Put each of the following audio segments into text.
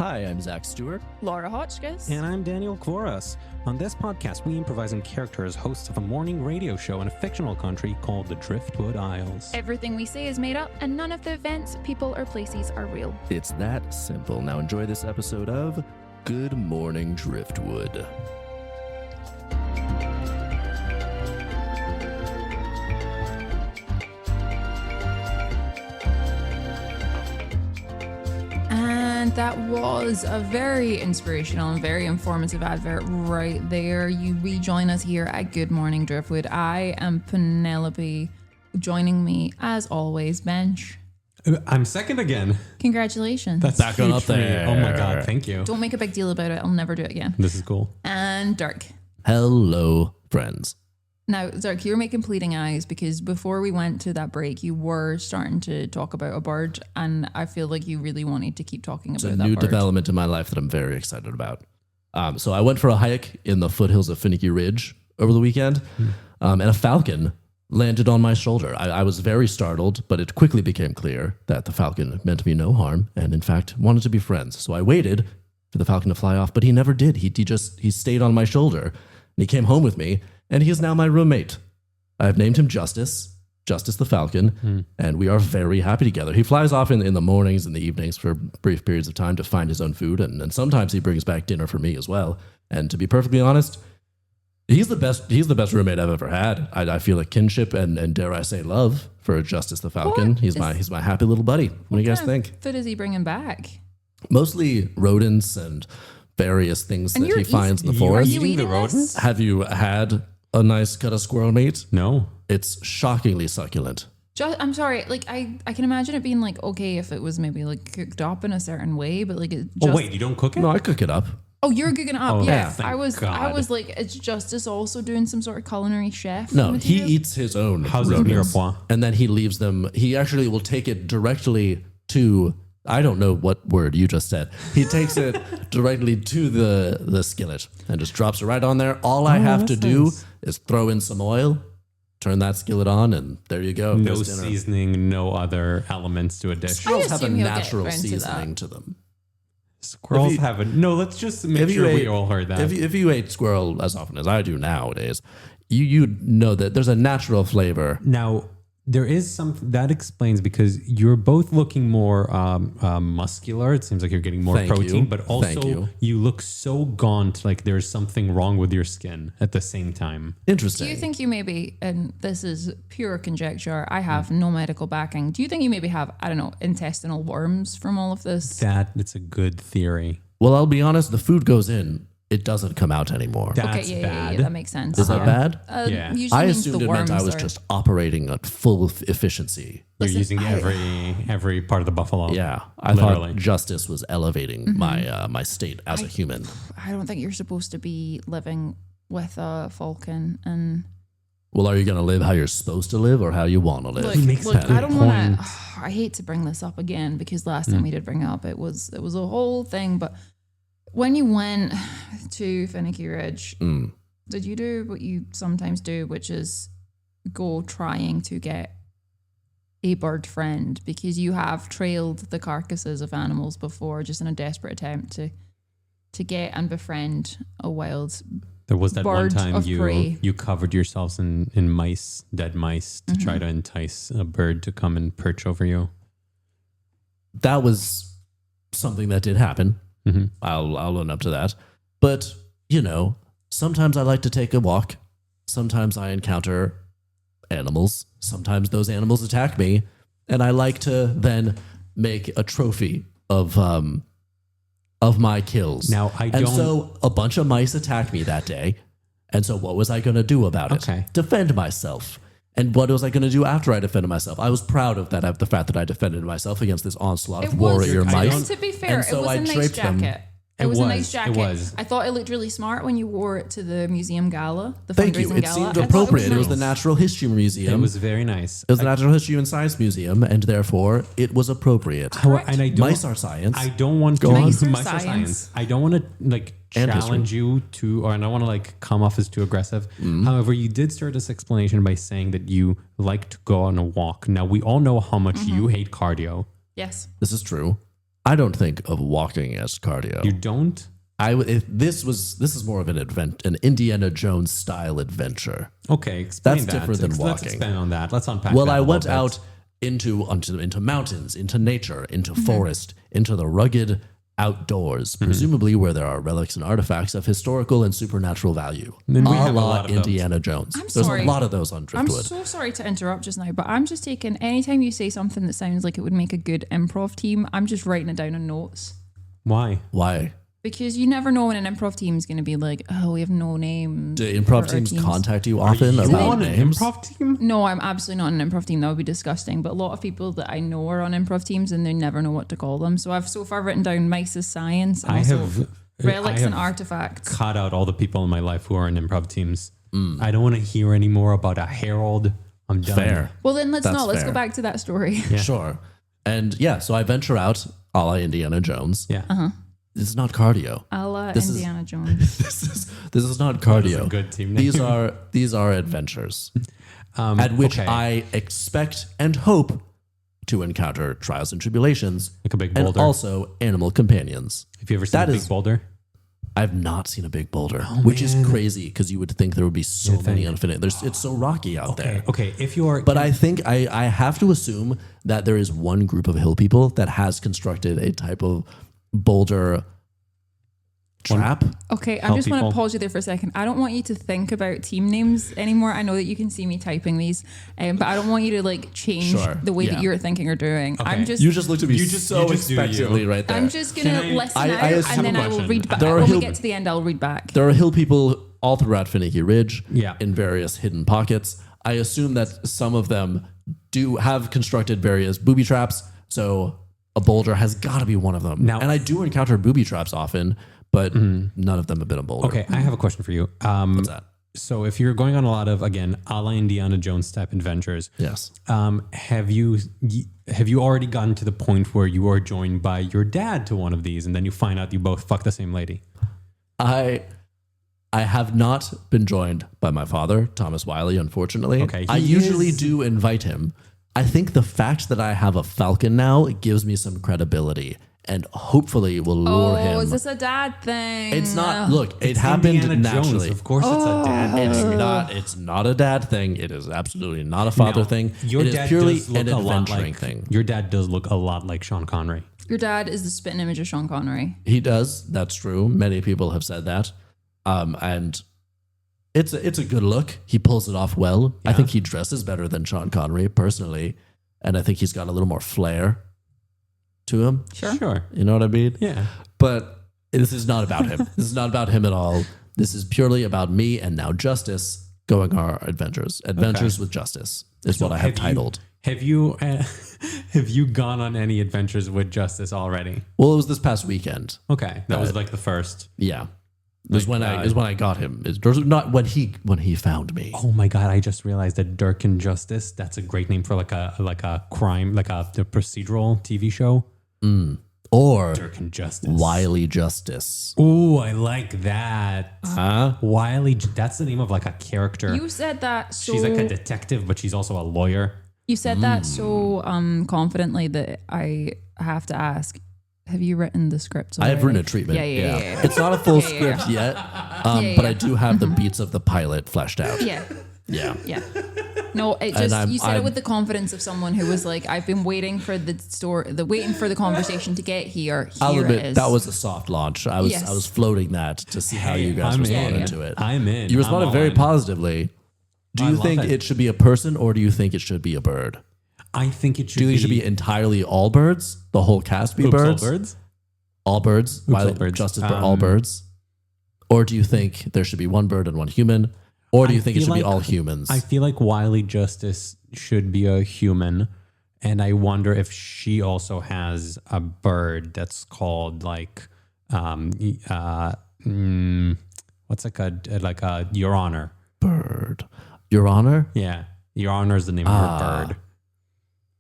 Hi, I'm Zach Stewart. Laura Hotchkiss. And I'm Daniel Kvoras. On this podcast, we improvise in character as hosts of a morning radio show in a fictional country called the Driftwood Isles. Everything we say is made up, and none of the events, people, or places are real. It's that simple. Now enjoy this episode of Good Morning Driftwood. And that was a very inspirational and very informative advert right there. You rejoin us here at Good Morning Driftwood. I am Penelope. Joining me, as always, Bench. I'm second again. Congratulations. That's Back on huge up for me. there. Oh my God, thank you. Don't make a big deal about it. I'll never do it again. This is cool. And Dirk. Hello, friends. Now, Dirk, you were making pleading eyes because before we went to that break, you were starting to talk about a bird, and I feel like you really wanted to keep talking It's about a that new bird. development in my life that I'm very excited about. So I went for a hike in the foothills of Finicky Ridge over the weekend, and a falcon landed on my shoulder. I was very startled, but it quickly became clear that the falcon meant me no harm and, in fact, wanted to be friends. So I waited for the falcon to fly off, but he never did. He stayed on my shoulder, and he came home with me, and he is now my roommate. I've named him Justice the Falcon, and we are very happy together. He flies off in the mornings and the evenings for brief periods of time to find his own food, and sometimes he brings back dinner for me as well. And to be perfectly honest, he's the best roommate I've ever had. I feel a kinship and dare I say love for Justice the Falcon. What? He's my happy little buddy. What do you guys think? Food is he bringing back? Mostly rodents and various things And that you're he finds in the eating- forest. Are you Eating the eating rodents? this? Have you had a nice cut of squirrel meat? No. It's shockingly succulent. I'm sorry, like I can imagine it being like okay if it was maybe like cooked up in a certain way, but like it just Oh, wait, you don't cook it? No, I cook it up. Oh, you're cooking it up. Oh, yeah. thank I was God. like, it's Justice also doing some sort of culinary chef. No, he material? eats his own How's his rodents, mirepoix? and then he leaves them. He actually will take it directly to, I don't know what word you just said. He takes it directly to the skillet and just drops it right on there. All I have to that's do nice. is throw in some oil, turn that skillet on, and there you go. No There's dinner. seasoning, no other elements to a dish. Squirrels have a assume he'll get natural round to that. seasoning to them. Squirrels If you- have a... No, let's just make If you sure we ate- all heard that. If you ate squirrel as often as I do nowadays, you know that there's a natural flavor. Now, there is something that explains because you're both looking more muscular. It seems like you're getting more Thank protein, you. but Thank also you. you look so gaunt, like there's something wrong with your skin at the same time. Interesting. Do you think you maybe, and this is pure conjecture, I have no medical backing. Do you think you maybe have, I don't know, intestinal worms from all of this? It's a good theory. Well, I'll be honest, the food goes in, it doesn't come out anymore. That's okay, bad. that makes sense. Is that bad? Yeah. Usually I means assumed the it meant I worms was are- just operating at full efficiency. You're Listen, using every part of the buffalo. Yeah, I Literally. thought justice was elevating my state as a human. I don't think you're supposed to be living with a falcon and Well, are you going to live how you're supposed to live or how you want to live? look, makes a look good I don't want point. to. I hate to bring this up again because last time we did bring it up, it was a whole thing. But when you went to Finicky Ridge, did you do what you sometimes do, which is go trying to get a bird friend because you have trailed the carcasses of animals before, just in a desperate attempt to get and befriend a wild. There was that one Bird time of prey. you covered yourselves in mice, dead mice, to try to entice a bird to come and perch over you. That was something that did happen. I'll own up to that. But, sometimes I like to take a walk. Sometimes I encounter animals. Sometimes those animals attack me. And I like to then make a trophy of my kills. Now, And so a bunch of mice attacked me that day. And so what was I going to do about it? Okay. Defend myself. And what was I going to do after I defended myself? I was proud of that, of the fact that I defended myself against this onslaught of warrior I mice. don't- And to be fair, And so it was I a nice draped them. jacket. It It was a was, nice it jacket. was. I thought it looked really smart when you wore it to the museum gala, the Thank you. fundraising It gala. seemed I thought appropriate. It was the nice. Natural History Museum. It was very nice. It was the Natural History and Science Museum, and therefore it was appropriate. And I don't, Mice are science. I don't want to Go on. Mice are mice are science. I don't want to And challenge you to, or I don't want to come off as too aggressive. However, you did start this explanation by saying that you like to go on a walk. Now we all know how much you hate cardio. Yes. This is true. I don't think of walking as cardio. You don't? This is more of an Indiana Jones style adventure. Okay, explain That's that. different than Let's walking. expand on that. Let's unpack Well, that I a went little bit. out into mountains, into nature, into forest, into the rugged outdoors, presumably where there are relics and artifacts of historical and supernatural value. Then we A have a la lot of those. Indiana Jones. I'm There's sorry. a lot of those on I'm Driftwood. so sorry to interrupt just now, but I'm just taking anytime you say something that sounds like it would make a good improv team, I'm just writing it down in notes. Why? Why? Because you never know when an improv team is going to be like, oh, we have no name. Do for improv our teams teams. contact you often You about on an names? improv team? No, I'm absolutely not an improv team. That would be disgusting. But a lot of people that I know are on improv teams and they never know what to call them. So I've so far written down mice as science and I also have relics I and have artifacts. cut out all the people in my life who are in improv teams. I don't want to hear any more about a herald. I'm done. Fair. Well, then let's That's not. Let's fair. go back to that story. Yeah. Sure. And yeah, so I venture out a la Indiana Jones. Yeah. This is not cardio. A la This is- Indiana Jones. This is not cardio. a good team name. These are adventures at which okay. I expect and hope to encounter trials and tribulations, Like a big and boulder. also animal companions. Have you ever seen that a is- big boulder? I've not seen a big boulder, which is crazy because you would think there would be so many infinite. It's so rocky out there. Okay. If you are, But I think I have to assume that there is one group of hill people that has constructed a type of boulder trap. Okay, I Help just want people. to pause you there for a second. I don't want you to think about team names anymore. I know that you can see me typing these, but I don't want you to like change Sure, the way yeah. that you're thinking or doing. Okay. I'm just You just looked at me You just so do expectantly you. right there. I'm just gonna Can I- listen I out have and then a I will question. read back. There are When we hill- get to the end, I'll read back. There are hill people all throughout Finicky Ridge Yeah. in various hidden pockets. I assume that some of them do have constructed various booby traps, so a boulder has got to be one of them. Now- and I do encounter booby traps often, but none of them have been a boulder. okay, I have a question for you. What's that? So if you're going on a lot of, again, a la Indiana Jones type adventures, Yes. have you already gotten to the point where you are joined by your dad to one of these, and then you find out you both fuck the same lady? I have not been joined by my father, Thomas Wiley, unfortunately. Okay, I he usually is- do invite him. I think the fact that I have a Falcon now gives me some credibility and hopefully will lure him. is this a dad thing? It's not. Look, it It's happened Indiana naturally. Jones. Of course, it's a dad. It's not a dad thing. It is absolutely not a father Now, thing. Your It is dad purely does look an a lot adventuring like thing. Your dad does look a lot like Sean Connery. Your dad is the spitting image of Sean Connery. He does. That's true. Many people have said that. And it's a good look. He pulls it off well. I think he dresses better than Sean Connery personally, and I think he's got a little more flair to him. Sure. You know what I mean? Yeah. But this is not about him. This is not about him at all. This is purely about me and now Justice going our adventures. Adventures with Justice is what I have titled. Have you gone on any adventures with Justice already? Well, it was this past weekend. Okay, that was like the first. Yeah. It was when I got him. It was not when he found me. Oh my god! I just realized that Dirk and Justice. That's a great name for like a crime, like the procedural TV show. Or Dirk and Justice. Wiley Justice. Ooh, I like that. Huh? Wiley. That's the name of like a character. You said that so. She's like a detective, but she's also a lawyer. You said that so confidently that I have to ask. Have you written the script? I have written a already? treatment. Yeah. It's not a full Yeah. script yet, Yeah. but I do have the beats of the pilot fleshed out. Yeah. Yeah. Yeah. No, it And just you said it I'm- with the confidence of someone who was like, I've been waiting for waiting for the conversation to get here. I'll Here admit it is. that was a soft launch. I was Yes. floating that to see how you guys I'm responded in. to it. I'm in. You responded I'm very all in. positively. Do I you love think it. it should be a person or do you think it should be a bird? I think it should Do you be. think it should be entirely all birds? The whole cast be Oops, all birds? birds? All birds? Wiley, all birds. Justice, all birds? Or do you think there should be one bird and one human? Or do you think it feel should be like- all humans? I feel like Wiley Justice should be a human, and I wonder if she also has a bird that's called like, what's like a Your Honor. Bird. Your Honor? Yeah, Your Honor is the name of her bird.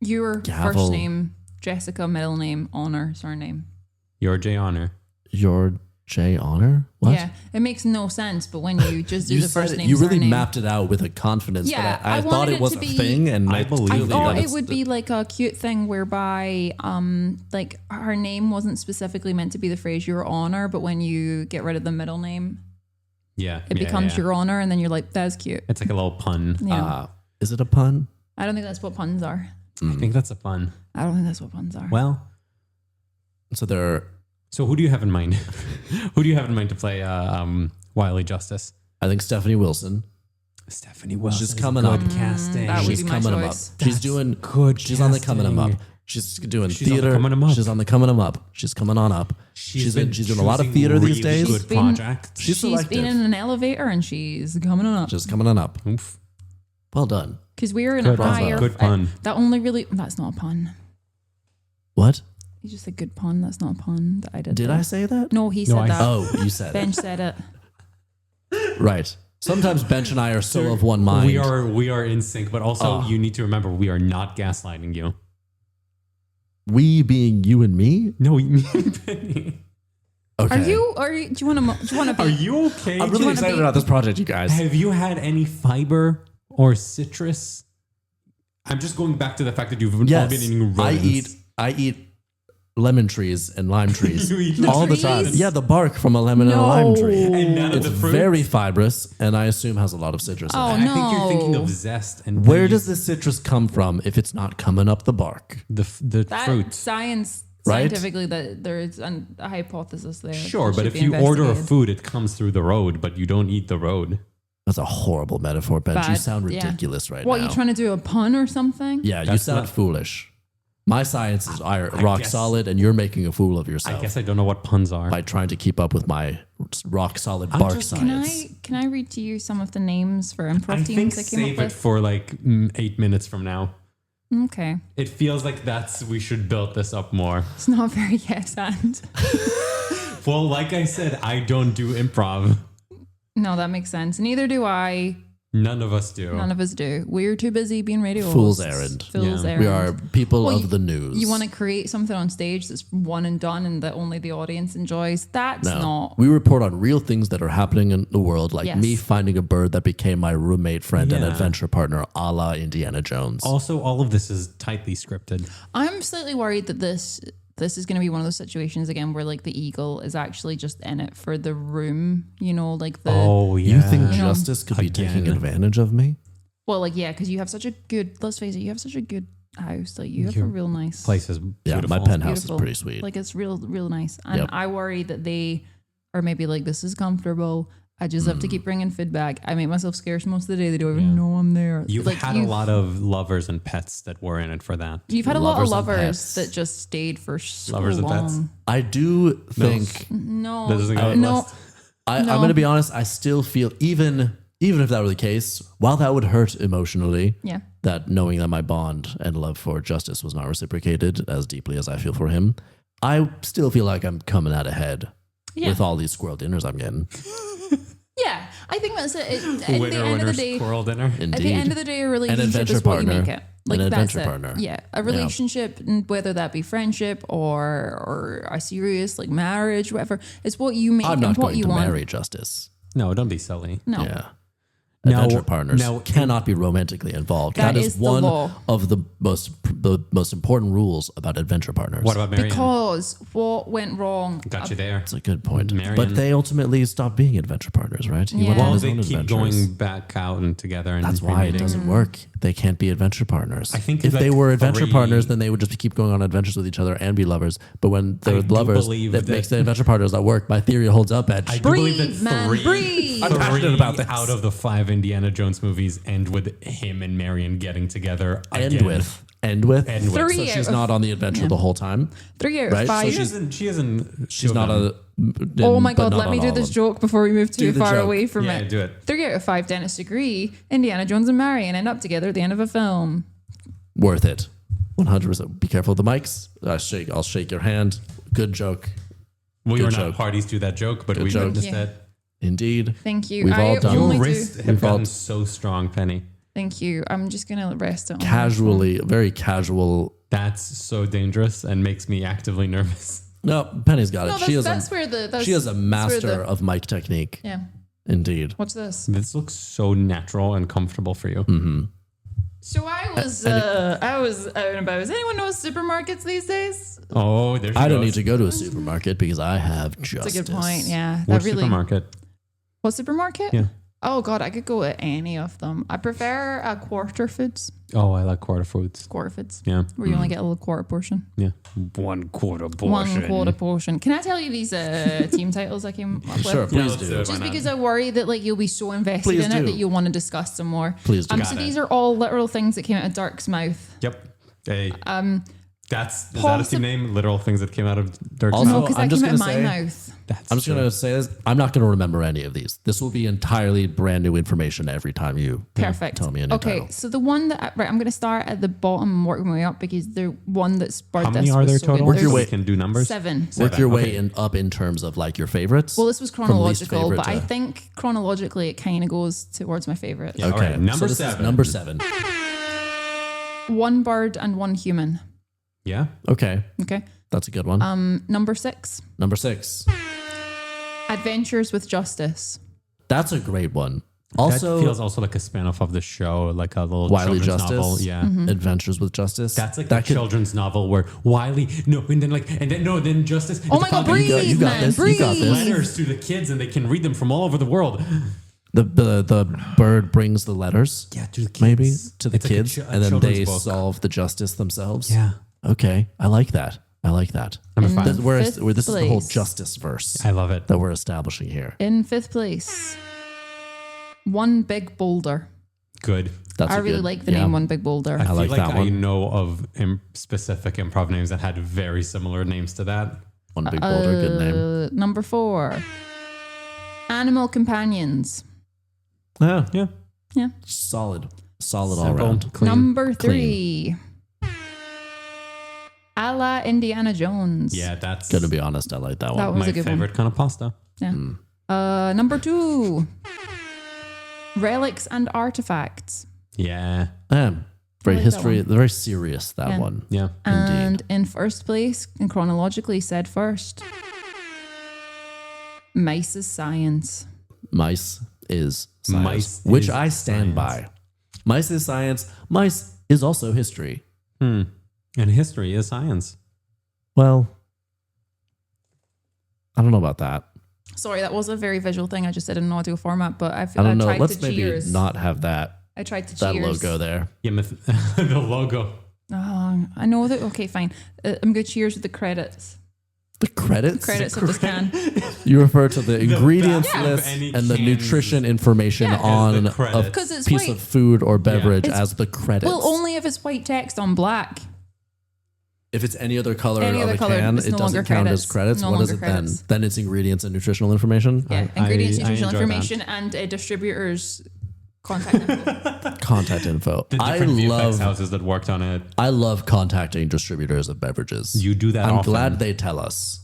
Your Gavel. first name, Jessica, middle name, honor, surname. Your J Honor. Your J Honor? What? Yeah, it makes no sense. But when you just do the first name, you really surname, mapped it out with a confidence. Yeah, that I I thought wanted it it was to a be- thing, and I believe I you. thought that it it's would the- be like a cute thing whereby, like her name wasn't specifically meant to be the phrase "Your Honor," but when you get rid of the middle name, Yeah. it becomes Your Honor, and then you're like, "That's cute." It's like a little pun. Yeah, Is it a pun? I don't think that's what puns are. I think that's a pun. I don't think that's what puns are. Well, So there. so who do you have in mind? Who do you have in mind to play Wiley Justice? I think Stephanie Wilson. Stephanie Wilson. She's is coming good up. casting. that would She's be my coming 'em up. choice. She's That's doing good. She's on the coming 'em up. casting. She's doing She's on the theater. coming 'em up. She's on the coming 'em up. She's coming on up. She's doing a lot of choosing theater these really days. Good been- projects. She's She's been selective. in an elevator and she's coming on up. Just coming on up. Oof. Well done. Because we're in Good a higher. good pun. That only really. That's not a pun. What? You just said good pun. That's not a pun that I did. Did there. I say that? No, he No, said I- that. Oh, you said Bench said it. it. Right. Sometimes Bench and I are so of one mind. We are in sync, but also you need to remember we are not gaslighting you. We being you and me? No, me and Penny. Okay. Are you? Do you want to? Are you okay? I'm really wanna excited be- about this project, you guys. Have you had any fiber or citrus? I'm just going back to the fact that you've all Yes. been eating rodents. I eat lemon trees and lime trees You eat all the trees? time. Yeah, the bark from a lemon and a lime tree. And none of It's the fruit. very fibrous and I assume has a lot of citrus Oh, in it. I think you're thinking No. of zest and Where does the citrus come from if it's not coming up the bark? the that fruit? science Right? scientifically that there's a hypothesis there. Sure, that but should if be you order a investigated. food, it comes through the road, but you don't eat the road. That's a horrible metaphor, Bench. You Bad, sound yeah. ridiculous right What now. you trying to do a pun or something? Yeah, you That's sound not- foolish. My science is rock guess- solid, and you're making a fool of I yourself guess I don't know what puns are. by trying to keep up with my rock solid I'm bark just- science. Can I read to you some of the names for I improv think teams I came save up it with? for like 8 minutes from now. Okay, It feels like we should build this up more. it's not very yes and. Well, like I said, I don't do improv. No, that makes sense. Neither do I. None of us do. None of us do. We're too busy being radio Fool's hosts. errand. Fool's Yeah. errand. We are people Well, of the news. You want to create something on stage that's one and done and that only the audience enjoys. That's not. We report on real things that are happening in the world, like Yes. me finding a bird that became my roommate, friend, and Yeah. adventure partner, a la Indiana Jones. Also, all of this is tightly scripted. I'm slightly worried that this is going to be one of those situations again where like the eagle is actually just in it for the room, like the Oh, yeah. You think You know, justice could be taking again. advantage of me? well, like yeah, because you have such a good. Let's face it, you have such a good house. Like you have Your a real nice place is Yeah, beautiful. my penthouse beautiful. is pretty sweet. Like it's real nice. And Yep. I worry that they are maybe like, this is comfortable. I just have to keep bringing feedback. I make myself scarce most of the day. They don't even know I'm there. You've Like, had a lot of lovers and pets that were in it for that. You've had a lot of Lovers and lovers pets. that just stayed for so Lovers and long. pets. I do think No, That doesn't go on the no. list. I'm going to be honest. I still feel even if that were the case, while that would hurt emotionally, Yeah. that knowing that my bond and love for justice was not reciprocated as deeply as I feel for him, I still feel like I'm coming out ahead Yeah. with all these squirrel dinners I'm getting. Yeah, I think that's it. At the Winner, end of winner, the day, squirrel dinner. Indeed. at the end of the day, a relationship adventure is what partner. you make it. Like An that's adventure it. partner. Yeah, a relationship, and whether that be friendship or a serious like marriage, whatever, it's what you make I'm and not what going you to want. marry justice. No, don't be silly. No, Yeah. Now- Adventure partners now- cannot be romantically involved. That that is is the one law. of the most important rules about adventure partners. What about Marianne? because what went wrong? Got you there. That's a good point. Marianne. But they ultimately stopped being adventure partners, right? He Yeah. went on Well, his they own keep adventures. going back out and together. And That's why it re-meeting. doesn't work. They can't be adventure partners. I think if like they were adventure 3 partners, then they would just keep going on adventures with each other and be lovers. But when they're I do lovers, believe that that- makes the adventure partners that work. My theory holds up, Edge. I do believe that Breathe, man, 3 breathe. I'm passionate about this. out of the 5 Indiana Jones movies end with him and Marion getting together. End again. with. End with. End with. Three So out she's of- not on the adventure the whole time. 3 out Right, of so 5. She isn't. She's not a. Oh my but god, not let me on do all this of them. joke before we move too the far joke. away from Yeah, it. do it. 3 out of 5 dentists agree Indiana Jones and Marion end up together at the end of a film. Worth it. 100%. Be careful of the mics. I'll shake your hand. Good joke. We Good were joke. not parties to that joke, but Good we joke. witnessed Yeah. it. Indeed. Thank you. We've all done only Your it. do- wrists have We've all- gotten so strong, Penny. Thank you. I'm just gonna rest it on Casually, very casual. That's so dangerous and makes me actively nervous. No, Penny's got it. No, She is a master of mic technique. Yeah. Indeed. What's this? This looks so natural and comfortable for you. Mm-hmm. So I was out and about. Does anyone know supermarkets these days? Oh, there she I don't goes. need to go to a supermarket because I have justice. That's a good point. Yeah. What supermarket? What supermarket? Yeah. Oh God, I could go at any of them. I prefer quarter foods. Oh, I like quarter foods. Quarter foods. Yeah. Where you only get a little quarter portion. Yeah. 1/4 portion. 1/4 portion. Can I tell you these team titles I came up Sure, with? please let's do. do it. Just because I worry that like you'll be so invested Please in it do. that you'll want to discuss some more. Please do. So these are all literal things that came out of Dirk's mouth. Yep. Hey. Is that a Possi- team name? Literal things that came out of Dirk's Also- No, mouth? because I'm that just came out of gonna my say- mouth. That's I'm just going to say this. I'm not going to remember any of these. This will be entirely brand new information every time you Perfect. tell me a new title. So the one that I'm going to start at the bottom and work my way up because the one that spurred How this many are was there so total? good. Work your There's way- We can do numbers. 7. Work your way Okay. up in terms of like your favorites. Well, this was From least chronological, favorite but I to- think chronologically it kind of goes towards my favorite. Yeah, all okay. right. Number so this is 7. number 7. One bird and one human. Yeah. Okay. Okay. That's a good one. Number 6. Number 6. Adventures with Justice. That's a great one. Also, that feels also like a spin-off of the show, like a little Wiley children's Justice. novel. Yeah. Mm-hmm. Adventures with Justice. That's like that a children's novel where Wiley, then Justice. Oh my God, breathe, you got man, this, you breathe. got this. letters to the kids and they can read them from all over the world. The bird brings the letters. Yeah, to the kids. Maybe to the It's like a kids, chi- a and then children's they book. solve the justice themselves. Yeah. Okay, I like that. Number 5. In This fifth is the whole place. justice verse I love it. that we're establishing here. In 5th place. One Big Boulder. Good. That's I a really good- like the yeah. name One Big Boulder. I feel like like that I one. know of specific improv names that had very similar names to that. One big boulder, good name. Number 4. Animal Companions. Yeah, Yeah. Yeah. solid all Simple, around. clean. Number 3. A la Indiana Jones. Yeah, that's Gonna be honest, I like that That one. was my a good favorite kind of pasta. Yeah. Hmm. Number 2. Relics and Artifacts. Yeah. Very I like that history, one. very serious. That Yeah. one. Yeah. And in 1st place, and chronologically said first, Mice is Science. Mice is science, Mice which is I stand science. by. Mice is science. Mice is also history. And history is science. Well, I don't know about that. Sorry, that was a very visual thing. I just said in an audio format, but I I don't know. tried Let's to maybe cheers. not have that I tried to that cheers. logo there. Yeah, the logo. Oh, I know that. Okay, fine. I'm going to cheers with the credits. The credits. Credits of this can. You refer to the ingredients back of list any and the cans nutrition information Yeah. on As the a credits. 'Cause it's piece white. of food or beverage It's- as the credits. Well, only if it's white text on black. if it's any other color Any of other a color, can, it's it no doesn't longer count as credits. credits. No What is longer it then? credits. Then it's ingredients and nutritional information. Yeah, ingredients, I nutritional enjoy that. information, and distributors' contact info. Contact info. The I different VFX love houses that worked on it. contacting distributors of beverages. You do that I'm often. glad they tell us.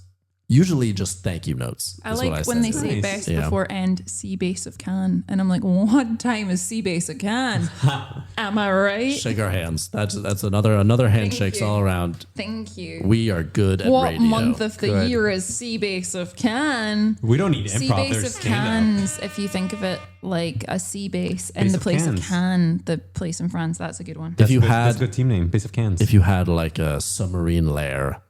Usually just thank you notes. I is like what when they send. say Nice. best Yeah. before end C base of can, and I'm like, what time is C base of can? Am I right? Shake our hands. That's another handshakes you. all around. Thank you. We are good at What radio. month of the Good. year is C base of can? We don't need C improv. base There's of stand-up. cans. If you think of it like a C base in Base the of place of cans. Cannes, the place in France, that's a good one. If you That's had a good team name. Base of cans. if you had like a submarine lair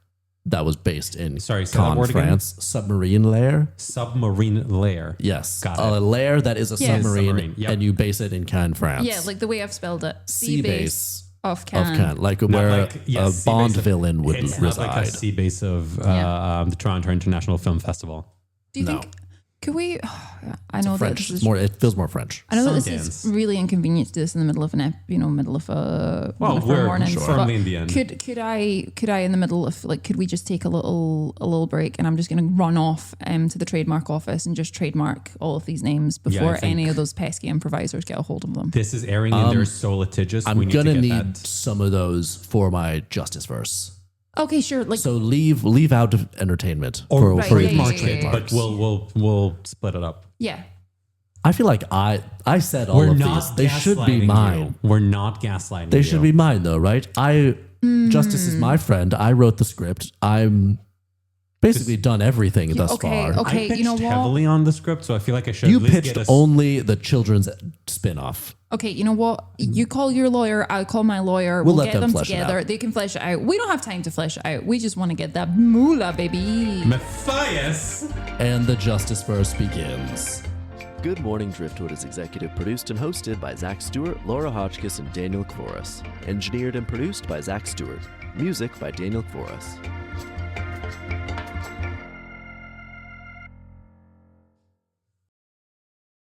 that was based in Sorry, say that Cannes, word again? France. Submarine lair? Submarine lair. Yes. Got A it. lair that is a Yes. submarine, Submarine, yep. and you base it in Cannes, France. Yeah, like the way I've spelled it. sea base of of Cannes. Cannes, like Not where like- yes, a sea Bond base of- villain would It's reside. not like a sea base of Yeah. the Toronto International Film Festival. Do you No. think? Could we? I know that French. this It's is more. It feels more French. I know that this Sundance. is really inconvenient to do this in the middle of an middle of a Well, one of our we're mornings, firmly but in the end. Could I in the middle of like could we just take a little break and I'm just going to run off to the trademark office and just trademark all of these names Yeah, I before think- any of those pesky improvisers get a hold of them. This is airing and they're so litigious. I'm we need gonna to need get that. some of those for my justice verse. Okay, sure. Like So leave out of entertainment Or for Right, for yeah, these yeah, yeah, yeah. But trademarks. we'll split it up. yeah. I feel like I said all of these. They should be gaslighting mine. you. We're not gaslighting They you. should be mine though, right? Justice is my friend. I wrote the script. I'm basically done everything thus okay, far. okay. I pitched You know what? heavily on the script, so I feel like I should You at least pitched get only the children's spin-off. Okay, you know what? You call your lawyer, I'll call my lawyer. We'll We'll let get them them flesh it together. out. They can flesh it out. We don't have time to flesh it out. We just want to get that moolah, baby. Matthias. And the Justice Verse begins. Good Morning Driftwood is executive produced and hosted by Zach Stewart, Laura Hotchkiss, and Daniel Kvoras. Engineered and produced by Zach Stewart. Music by Daniel Kvoras.